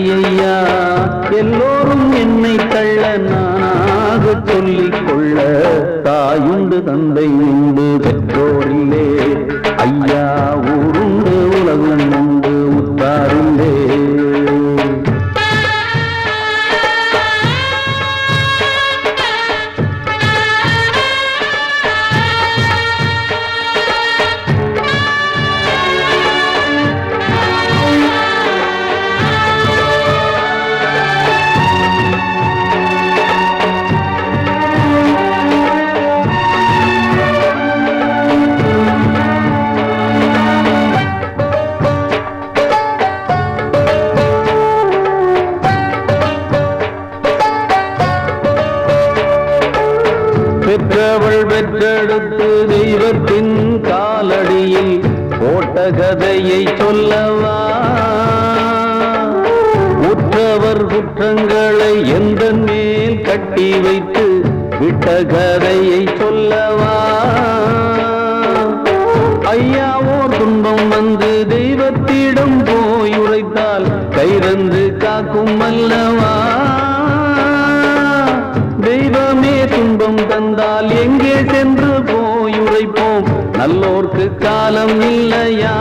ஐயையா எல்லோரும் என்னை தள்ள நானாக சொல்லிக் கொள்ள தாயுண்டு தந்தை உண்டு பெற்றோரில்லே ஐயா ஊருண்டு உலகம் உண்டு உத்தாரில்லே. பெற்றவள் பெற்றெடுத்து தெய்வத்தின் காலடியில் போட்ட கதையை சொல்லவா உற்றவர் குற்றங்களை எந்த மேல் கட்டி வைத்து விட்ட கதையை சொல்லவா ஐயாவோர் துன்பம் வந்து தெய்வத்திடம் போய் உரைத்தால் கைரந்து காக்கும் அல்லவா தெய்வமே துன்பம் தந்தால் எங்கே சென்று போய் உரைப்போம் நல்லோர்க்கு காலம் இல்லையா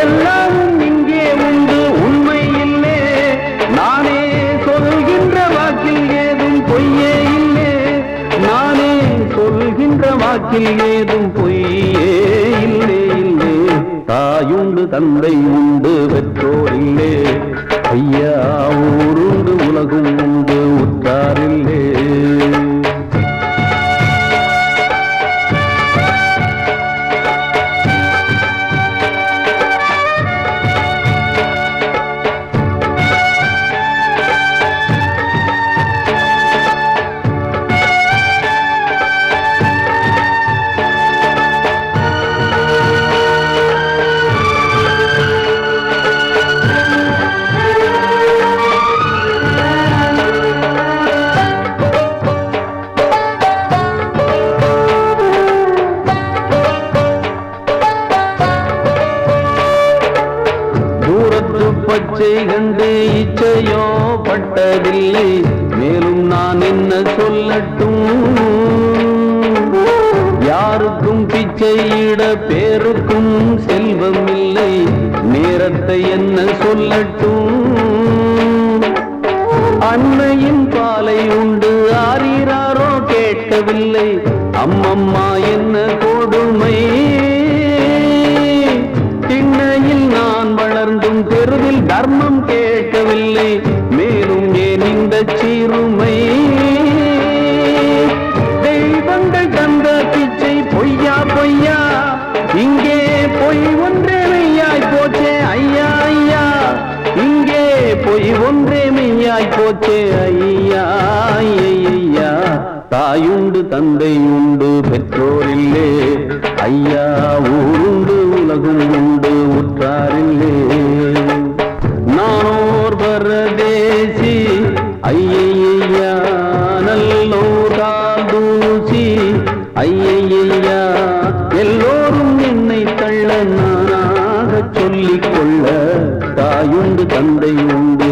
எல்லாம் இங்கே உண்டு உண்மை இல்லே நானே சொல்கின்ற வாக்கில் ஏதும் பொய்யே இல்லே நானே சொல்கின்ற வாக்கில் ஏதும் பொய்யே இல்லே இல்லே தாயுண்டு தந்தை உண்டு பெற்றோரில்லே ஐயா ஊருண்டு உலகம் உண்டு உற்றாரில்லே. பச்சை கண்டு இச்சையோ பட்டதில்லை மேலும் நான் என்ன சொல்லட்டும் யாருக்கும் பிச்சையிட பேருக்கும் செல்வம் இல்லை நேரத்தை என்ன சொல்லட்டும் அன்னையின் பாலை உண்டு ஆரீராரோ கேட்கவில்லை அம்மம்மா என்ன கொடுமை திண்ணையில் நான் வளர்ந்தும் தெருவில் தர்மம் கேட்கவில்லை மேலும் ஏன் இந்த சீருமை தெய்வங்கள் தந்த பிச்சை பொய்யா பொய்யா இங்கே பொய் ஒன்றே மெய்யாய் போச்சே ஐயா ஐயா இங்கே பொய் ஒன்றே மெய்யாய் போச்சே ஐயா ஐயா தாயுண்டு தந்தை உண்டு பெற்றோரில்லே ஐயா ஊருண்டு உலகம் உண்டு உற்றாரில்லே நானோர் பரதேசி ஐயையா நல்லோர் கால் தூசி ஐயையா எல்லோரும் என்னை தள்ள நானாக சொல்லிக் கொள்ள தாயுண்டு தந்தை உண்டு